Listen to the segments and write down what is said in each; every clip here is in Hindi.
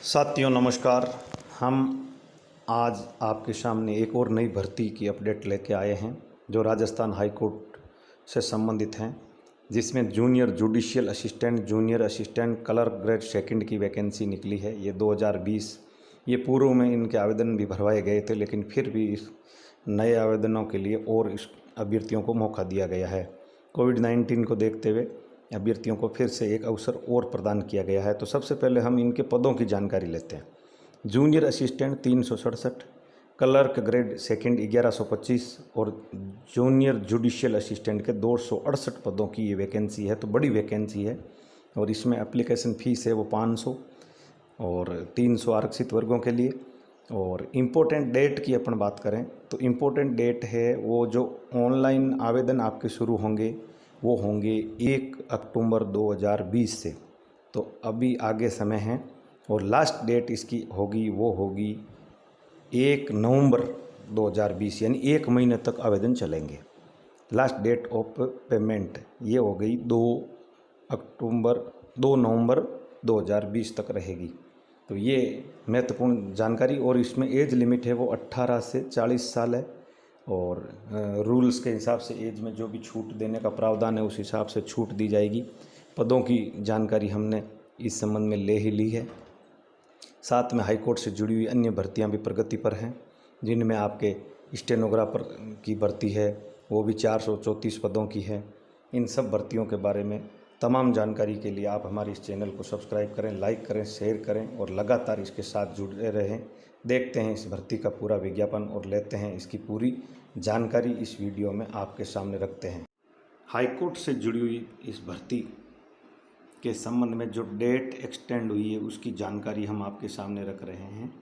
साथियों नमस्कार। हम आज आपके सामने एक और नई भर्ती की अपडेट लेके आए हैं जो राजस्थान हाई कोर्ट से संबंधित हैं, जिसमें junior judicial assistant, junior assistant clerk grade second की वैकेंसी निकली है। ये 2020 ये पूर्व में इनके आवेदन भी भरवाए गए थे, लेकिन फिर भी इस नए आवेदनों के लिए और इस अभ्यर्थियों को मौका दिया गया है। कोविड-19 को देखते हुए अभ्यर्थियों को फिर से एक अवसर और प्रदान किया गया है। तो सबसे पहले हम इनके पदों की जानकारी लेते हैं। Junior assistant 367, clerk grade second 1125 और जूनियर जुडिशियल असिस्टेंट के 268 पदों की ये वैकेंसी है। तो बड़ी वैकेंसी है और इसमें एप्लीकेशन फ़ीस है वो 500 और 300 आरक्षित वर्गों के लिए। और इम्पोर्टेंट डेट की अपन बात करें तो इम्पोर्टेंट डेट है वो जो ऑनलाइन आवेदन आपके शुरू होंगे वो होंगे 1 अक्टूबर 2020 से। तो अभी आगे समय है और लास्ट डेट इसकी होगी वो होगी 1 नवंबर 2020, यानी 1 महीने तक आवेदन चलेंगे। लास्ट डेट ऑफ पेमेंट ये हो गई 2 नवंबर 2020 तक रहेगी। तो ये महत्वपूर्ण जानकारी। और इसमें एज लिमिट है वो 18 से 40 साल है और रूल्स के हिसाब से एज में जो भी छूट देने का प्रावधान है उस हिसाब से छूट दी जाएगी। पदों की जानकारी हमने इस संबंध में ले ही ली है। साथ में हाईकोर्ट से जुड़ी हुई अन्य भर्तियां भी प्रगति पर हैं, जिनमें आपके स्टेनोग्राफर की भर्ती है वो भी 434 पदों की है। इन सब भर्तियों के बारे में तमाम जानकारी के लिए आप हमारे इस चैनल को सब्सक्राइब करें, लाइक करें, शेयर करें और लगातार इसके साथ जुड़े रहें। देखते हैं इस भर्ती का पूरा विज्ञापन और लेते हैं इसकी पूरी जानकारी इस वीडियो में आपके सामने रखते हैं। हाईकोर्ट से जुड़ी हुई इस भर्ती के संबंध में जो डेट एक्सटेंड हुई है उसकी जानकारी हम आपके सामने रख रहे हैं।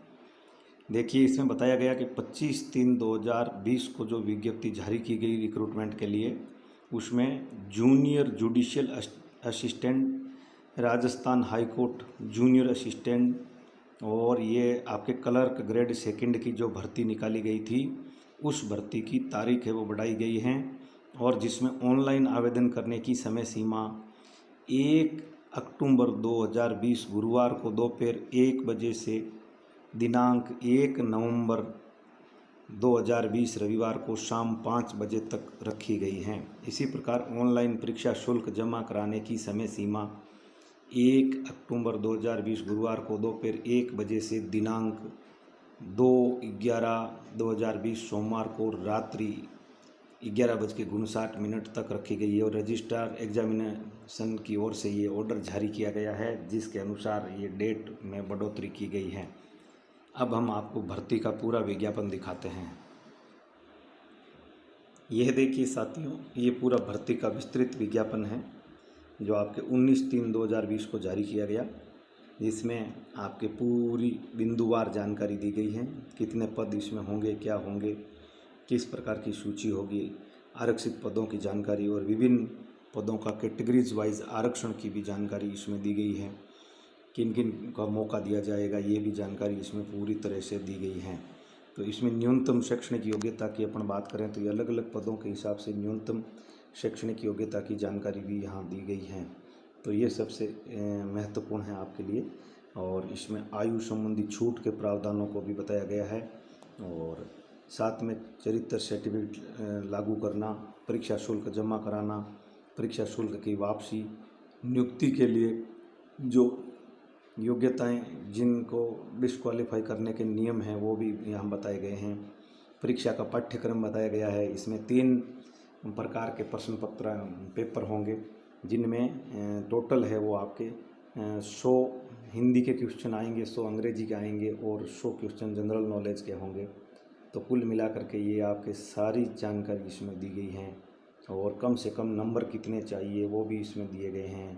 देखिए, इसमें बताया गया कि 25/3/2020 को जो विज्ञप्ति जारी की गई रिक्रूटमेंट के लिए, उसमें junior judicial assistant Rajasthan high court junior assistant और ये आपके क्लर्क ग्रेड सेकंड की जो भर्ती निकाली गई थी उस भर्ती की तारीख है वो बढ़ाई गई है। और जिसमें ऑनलाइन आवेदन करने की समय सीमा 1 अक्टूबर 2020 गुरुवार को दोपहर 1 बजे से दिनांक 1 नवंबर 2020 रविवार को शाम 5 बजे तक रखी गई हैं। इसी प्रकार ऑनलाइन परीक्षा शुल्क जमा कराने की समय सीमा 1 अक्टूबर 2020 गुरुवार को दोपहर 1 बजे से दिनांक 2/11/2020 सोमवार को रात्रि 11:59 तक रखी गई है। और रजिस्ट्रार एग्जामिनेशन की ओर से ये ऑर्डर जारी किया गया है, जिसके अनुसार ये डेट में बढ़ोतरी की गई है। अब हम आपको भर्ती का पूरा विज्ञापन दिखाते हैं। यह देखिए साथियों, ये पूरा भर्ती का विस्तृत विज्ञापन है जो आपके 19/3/2020 को जारी किया गया, जिसमें आपके पूरी बिंदुवार जानकारी दी गई है। कितने पद इसमें होंगे, क्या होंगे, किस प्रकार की सूची होगी, आरक्षित पदों की जानकारी और विभिन्न पदों का कैटेगरीज वाइज आरक्षण की भी जानकारी इसमें दी गई है। किन किन का मौका दिया जाएगा ये भी जानकारी इसमें पूरी तरह से दी गई है। तो इसमें न्यूनतम शैक्षणिक योग्यता की अपन बात करें तो ये अलग अलग पदों के हिसाब से न्यूनतम शैक्षणिक योग्यता की जानकारी भी यहाँ दी गई है। तो ये सबसे महत्वपूर्ण है आपके लिए। और इसमें आयु संबंधी छूट के प्रावधानों को भी बताया गया है और साथ में चरित्र सर्टिफिकेट लागू करना, परीक्षा शुल्क जमा कराना, परीक्षा शुल्क की वापसी, नियुक्ति के लिए जो योग्यताएं जिनको डिस्क्वालीफाई करने के नियम हैं वो भी यहाँ बताए गए हैं। परीक्षा का पाठ्यक्रम बताया गया है। इसमें 3 प्रकार के प्रश्न पत्र पेपर होंगे, जिनमें टोटल है वो आपके 100 हिंदी के क्वेश्चन आएंगे, 100 अंग्रेजी के आएंगे और 100 क्वेश्चन जनरल नॉलेज के होंगे। तो कुल मिलाकर के ये आपके सारी जानकारी इसमें दी गई हैं। और कम से कम नंबर कितने चाहिए वो भी इसमें दिए गए हैं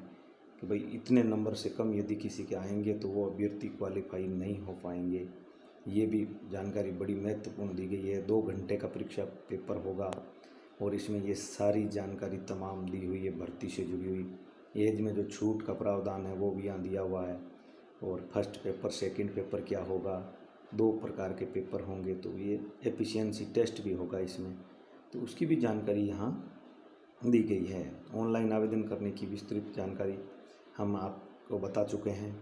कि भाई इतने नंबर से कम यदि किसी के आएंगे तो वो अभ्यर्थी क्वालिफाई नहीं हो पाएंगे। ये भी जानकारी बड़ी महत्वपूर्ण दी गई है। 2 घंटे का परीक्षा पेपर होगा और इसमें ये सारी जानकारी तमाम दी हुई है भर्ती से जुड़ी हुई। एज में जो छूट का प्रावधान है वो भी यहाँ दिया हुआ है। और फर्स्ट पेपर, सेकंड पेपर क्या होगा, 2 प्रकार के पेपर होंगे। तो ये एफिशिएंसी टेस्ट भी होगा इसमें, तो उसकी भी जानकारी यहाँ दी गई है। ऑनलाइन आवेदन करने की विस्तृत जानकारी हम आपको बता चुके हैं।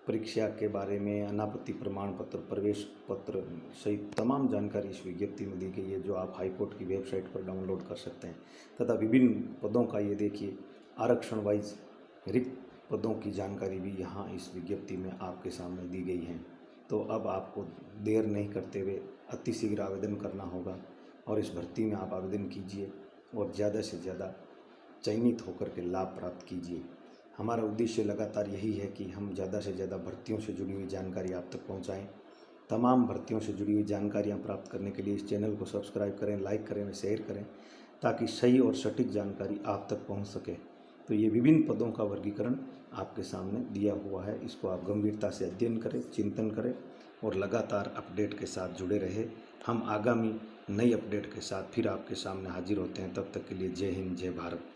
परीक्षा के बारे में, अनापत्ति प्रमाण पत्र, प्रवेश पत्र सहित तमाम जानकारी इस विज्ञप्ति में दी गई है, जो आप हाईकोर्ट की वेबसाइट पर डाउनलोड कर सकते हैं। तथा विभिन्न पदों का ये देखिए आरक्षण वाइज रिक्त पदों की जानकारी भी यहाँ इस विज्ञप्ति में आपके सामने दी गई है। तो अब आपको देर नहीं करते हुए अतिशीघ्र आवेदन करना होगा और इस भर्ती में आप आवेदन कीजिए और ज़्यादा से ज़्यादा चयनित होकर के लाभ प्राप्त कीजिए। हमारा उद्देश्य लगातार यही है कि हम ज़्यादा से ज़्यादा भर्तियों से जुड़ी हुई जानकारी आप तक पहुंचाएं। तमाम भर्तियों से जुड़ी हुई जानकारियां प्राप्त करने के लिए इस चैनल को सब्सक्राइब करें, लाइक करें, शेयर करें, ताकि सही और सटीक जानकारी आप तक पहुंच सके। तो ये विभिन्न पदों का वर्गीकरण आपके सामने दिया हुआ है, इसको आप गंभीरता से अध्ययन करें, चिंतन करें और लगातार अपडेट के साथ जुड़े रहे। हम आगामी नई अपडेट के साथ फिर आपके सामने हाजिर होते हैं। तब तक के लिए जय हिंद, जय भारत।